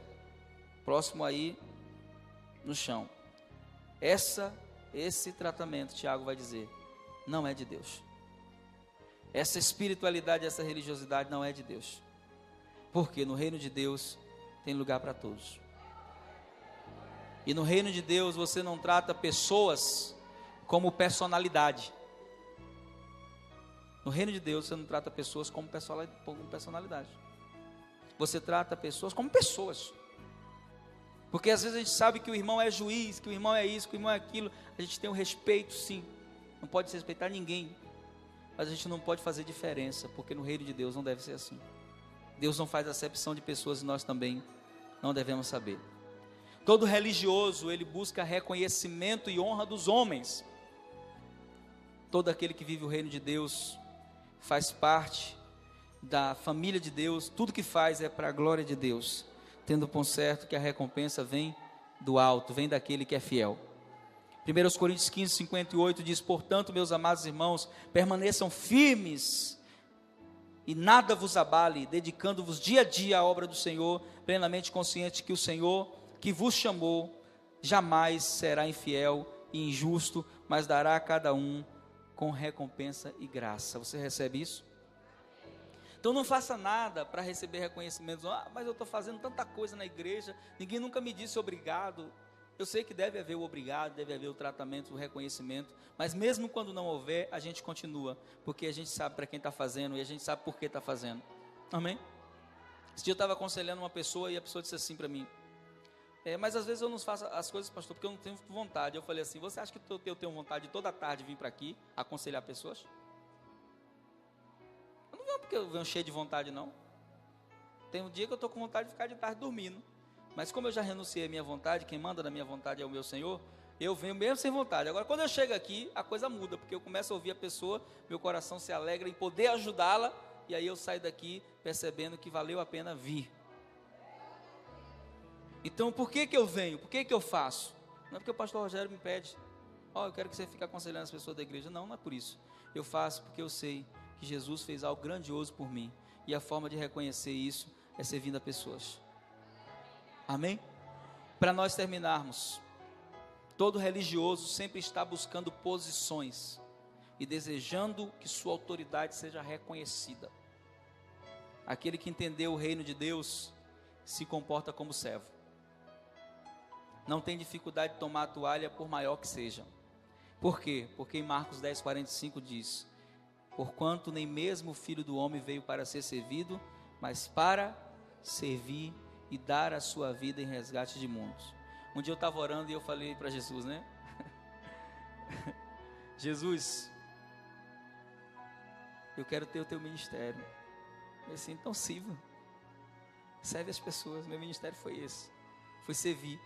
Speaker 1: próximo aí, no chão. Esse tratamento, Tiago vai dizer, não é de Deus. Essa espiritualidade, essa religiosidade não é de Deus. Porque no reino de Deus tem lugar para todos. E no reino de Deus você não trata pessoas como personalidade. No reino de Deus você não trata pessoas como personalidade. Você trata pessoas como pessoas. Porque às vezes a gente sabe que o irmão é juiz, que o irmão é isso, que o irmão é aquilo. A gente tem um respeito, sim. Não pode respeitar ninguém. Mas a gente não pode fazer diferença, porque no reino de Deus não deve ser assim. Deus não faz acepção de pessoas e nós também não devemos saber. Todo religioso, ele busca reconhecimento e honra dos homens. Todo aquele que vive o reino de Deus faz parte da família de Deus. Tudo que faz é para a glória de Deus, tendo por certo que a recompensa vem do alto, vem daquele que é fiel. 1 Coríntios 15, 58 diz, portanto, meus amados irmãos, permaneçam firmes e nada vos abale, dedicando-vos dia a dia à obra do Senhor, plenamente consciente que o Senhor que vos chamou, jamais será infiel e injusto, mas dará a cada um com recompensa e graça. Você recebe isso? Então não faça nada para receber reconhecimentos. Mas eu estou fazendo tanta coisa na igreja, ninguém nunca me disse obrigado. Eu sei que deve haver o obrigado, deve haver o tratamento, o reconhecimento, mas mesmo quando não houver, a gente continua, porque a gente sabe para quem está fazendo e a gente sabe por que está fazendo. Amém? Esse dia eu estava aconselhando uma pessoa e a pessoa disse assim para mim: mas às vezes eu não faço as coisas, pastor, porque eu não tenho vontade. Eu falei assim: você acha que eu tenho vontade de toda tarde vir para aqui aconselhar pessoas? Eu não venho porque eu venho cheio de vontade, não. Tem um dia que eu estou com vontade de ficar de tarde dormindo, mas como eu já renunciei à minha vontade, quem manda na minha vontade é o meu Senhor, eu venho mesmo sem vontade. Agora quando eu chego aqui, a coisa muda, porque eu começo a ouvir a pessoa, meu coração se alegra em poder ajudá-la, e aí eu saio daqui percebendo que valeu a pena vir. Então por que eu venho? Por que eu faço? Não é porque o pastor Rogério me pede: eu quero que você fique aconselhando as pessoas da igreja. Não é por isso. Eu faço porque eu sei que Jesus fez algo grandioso por mim, e a forma de reconhecer isso é servindo a pessoas. Amém? Para nós terminarmos, todo religioso sempre está buscando posições e desejando que sua autoridade seja reconhecida. Aquele que entendeu o reino de Deus se comporta como servo. Não tem dificuldade de tomar a toalha, por maior que seja. Por quê? Porque em Marcos 10:45 diz: porquanto nem mesmo o Filho do Homem veio para ser servido, mas para servir e dar a sua vida em resgate de muitos. Um dia eu estava orando e eu falei para Jesus, né? Jesus, eu quero ter o teu ministério. Eu disse: então sirva, serve as pessoas. Meu ministério foi esse, foi servir.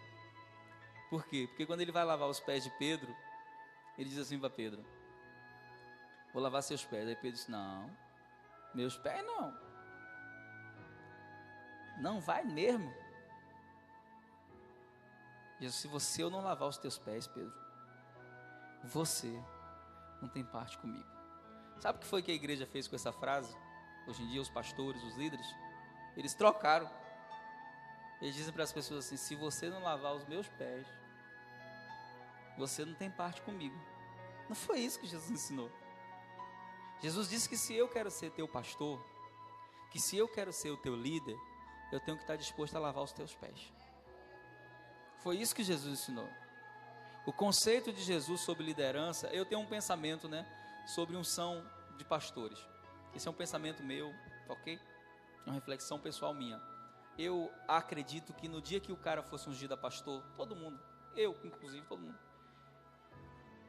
Speaker 1: Por quê? Porque quando ele vai lavar os pés de Pedro, ele diz assim para Pedro: vou lavar seus pés. Aí Pedro disse: não, meus pés não. Não vai mesmo? Jesus: se você não lavar os teus pés, Pedro, você não tem parte comigo. Sabe o que foi que a igreja fez com essa frase? Hoje em dia os pastores, os líderes, eles trocaram. Eles dizem para as pessoas assim: se você não lavar os meus pés, você não tem parte comigo. Não foi isso que Jesus ensinou. Jesus disse que se eu quero ser teu pastor, que se eu quero ser o teu líder, eu tenho que estar disposto a lavar os teus pés. Foi isso que Jesus ensinou. O conceito de Jesus sobre liderança, eu tenho um pensamento, né, sobre unção de pastores. Esse é um pensamento meu, ok? É uma reflexão pessoal minha. Eu acredito que no dia que o cara fosse ungido a pastor, todo mundo, eu inclusive, todo mundo,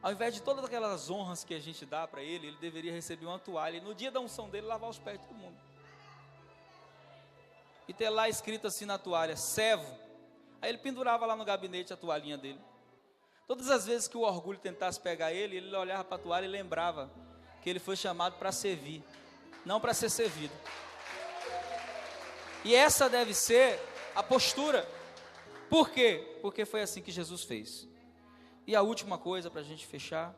Speaker 1: ao invés de todas aquelas honras que a gente dá para ele, ele deveria receber uma toalha e no dia da unção dele lavar os pés de todo mundo. E ter lá escrito assim na toalha: servo. Aí ele pendurava lá no gabinete a toalhinha dele. Todas as vezes que o orgulho tentasse pegar ele, ele olhava para a toalha e lembrava que ele foi chamado para servir, não para ser servido. E essa deve ser a postura. Por quê? Porque foi assim que Jesus fez. E a última coisa para a gente fechar: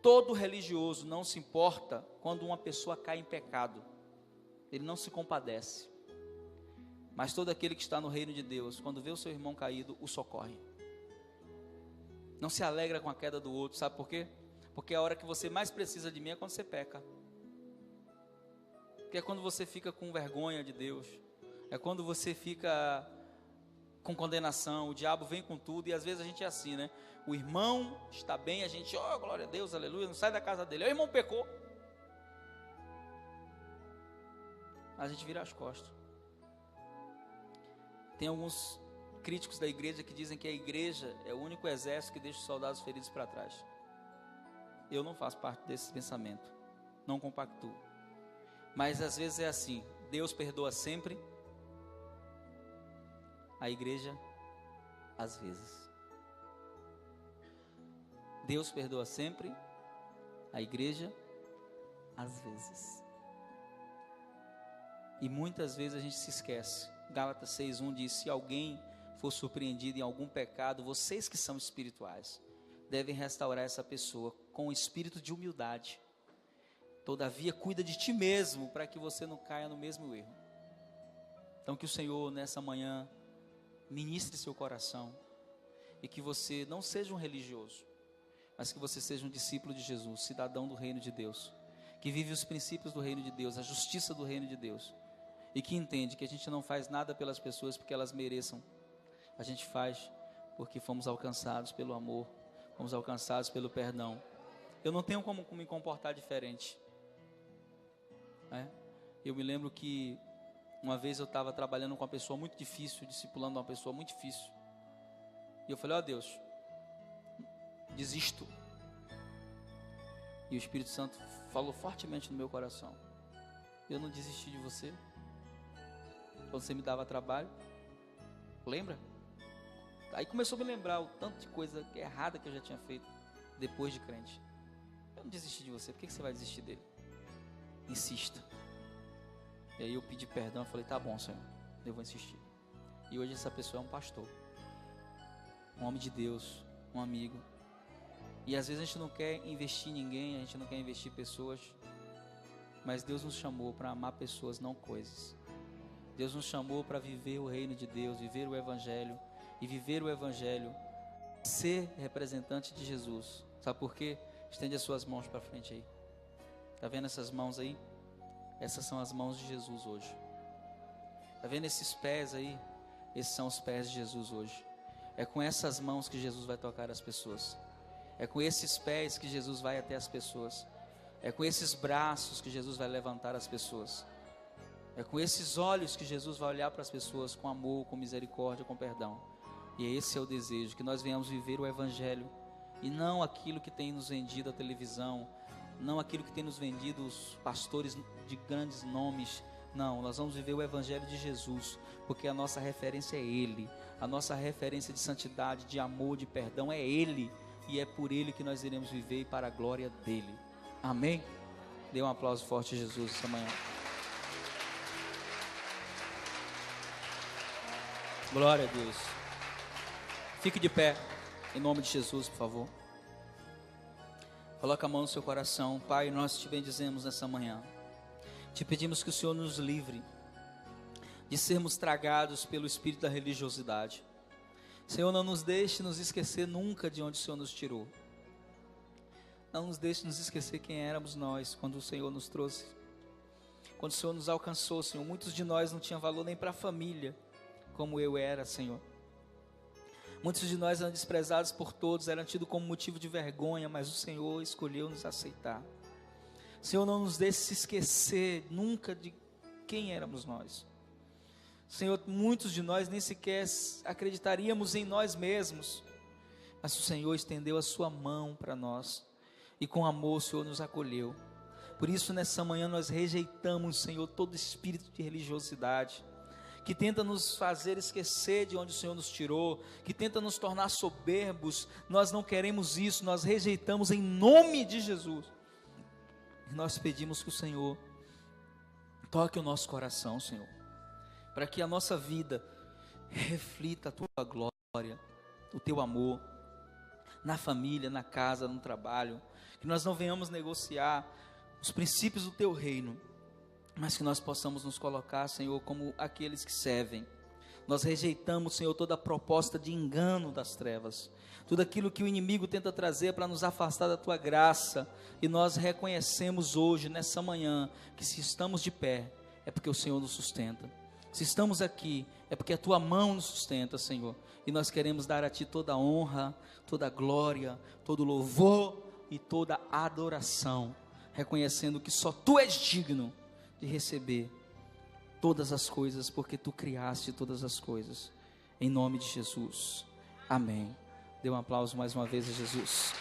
Speaker 1: todo religioso não se importa quando uma pessoa cai em pecado, ele não se compadece. Mas todo aquele que está no reino de Deus, quando vê o seu irmão caído, o socorre. Não se alegra com a queda do outro. Sabe por quê? Porque a hora que você mais precisa de mim é quando você peca. Porque é quando você fica com vergonha de Deus, é quando você fica com condenação. O diabo vem com tudo. E às vezes a gente é assim, né? O irmão está bem, a gente, glória a Deus, aleluia, não sai da casa dele. O irmão pecou, a gente vira as costas. Tem alguns críticos da igreja que dizem que a igreja é o único exército que deixa os soldados feridos para trás. Eu não faço parte desse pensamento, não compactuo. Mas às vezes é assim: Deus perdoa sempre, a igreja às vezes. Deus perdoa sempre, a igreja às vezes. E muitas vezes a gente se esquece. Gálatas 6:1 diz: se alguém for surpreendido em algum pecado, vocês que são espirituais devem restaurar essa pessoa com espírito de humildade. Todavia, cuida de ti mesmo, para que você não caia no mesmo erro. Então que o Senhor nessa manhã ministre seu coração, e que você não seja um religioso, mas que você seja um discípulo de Jesus, cidadão do reino de Deus, que vive os princípios do reino de Deus, a justiça do reino de Deus, e que entende que a gente não faz nada pelas pessoas porque elas mereçam, a gente faz porque fomos alcançados pelo amor, fomos alcançados pelo perdão. Eu não tenho como me comportar diferente, né? Eu me lembro que uma vez eu estava trabalhando com uma pessoa muito difícil, discipulando uma pessoa muito difícil, e eu falei: ó Deus, desisto. E o Espírito Santo falou fortemente no meu coração: eu não desisti de você quando você me dava trabalho, lembra? Aí começou a me lembrar o tanto de coisa errada que eu já tinha feito depois de crente. Eu não desisti de você, por que você vai desistir dele? Insista. E aí eu pedi perdão, eu falei: tá bom, Senhor, eu vou insistir. E hoje essa pessoa é um pastor, um homem de Deus, um amigo. E às vezes a gente não quer investir em ninguém, a gente não quer investir em pessoas, mas Deus nos chamou para amar pessoas, não coisas. Deus nos chamou para viver o reino de Deus, viver o Evangelho, e viver o Evangelho, ser representante de Jesus. Sabe por quê? Estende as suas mãos para frente aí. Está vendo essas mãos aí? Essas são as mãos de Jesus hoje. Está vendo esses pés aí? Esses são os pés de Jesus hoje. É com essas mãos que Jesus vai tocar as pessoas. É com esses pés que Jesus vai até as pessoas. É com esses braços que Jesus vai levantar as pessoas. É com esses olhos que Jesus vai olhar para as pessoas com amor, com misericórdia, com perdão. E esse é o desejo, que nós venhamos viver o Evangelho, e não aquilo que tem nos vendido a televisão, não aquilo que tem nos vendido os pastores de grandes nomes. Não, nós vamos viver o Evangelho de Jesus, porque a nossa referência é Ele, a nossa referência de santidade, de amor, de perdão é Ele, e é por Ele que nós iremos viver e para a glória dEle. Amém? Dê um aplauso forte a Jesus essa manhã. Glória a Deus. Fique de pé, em nome de Jesus, por favor. Coloca a mão no seu coração. Pai, nós te bendizemos nessa manhã. Te pedimos que o Senhor nos livre de sermos tragados pelo espírito da religiosidade. Senhor, não nos deixe nos esquecer nunca de onde o Senhor nos tirou. Não nos deixe nos esquecer quem éramos nós quando o Senhor nos trouxe. Quando o Senhor nos alcançou, Senhor. Muitos de nós não tinham valor nem para a família, como eu era, Senhor. Muitos de nós eram desprezados por todos, eram tidos como motivo de vergonha, mas o Senhor escolheu nos aceitar. Senhor, não nos deixe se esquecer nunca de quem éramos nós. Senhor, muitos de nós nem sequer acreditaríamos em nós mesmos, mas o Senhor estendeu a sua mão para nós, e com amor o Senhor nos acolheu. Por isso nessa manhã nós rejeitamos, Senhor, todo espírito de religiosidade, que tenta nos fazer esquecer de onde o Senhor nos tirou, que tenta nos tornar soberbos. Nós não queremos isso, nós rejeitamos em nome de Jesus. E nós pedimos que o Senhor toque o nosso coração, Senhor, para que a nossa vida reflita a Tua glória, o Teu amor, na família, na casa, no trabalho, que nós não venhamos negociar os princípios do Teu reino, mas que nós possamos nos colocar, Senhor, como aqueles que servem. Nós rejeitamos, Senhor, toda a proposta de engano das trevas, tudo aquilo que o inimigo tenta trazer para nos afastar da Tua graça, e nós reconhecemos hoje, nessa manhã, que se estamos de pé, é porque o Senhor nos sustenta. Se estamos aqui, é porque a Tua mão nos sustenta, Senhor, e nós queremos dar a Ti toda a honra, toda a glória, todo o louvor e toda a adoração, reconhecendo que só Tu és digno de receber todas as coisas, porque Tu criaste todas as coisas, em nome de Jesus, amém. Dê um aplauso mais uma vez a Jesus.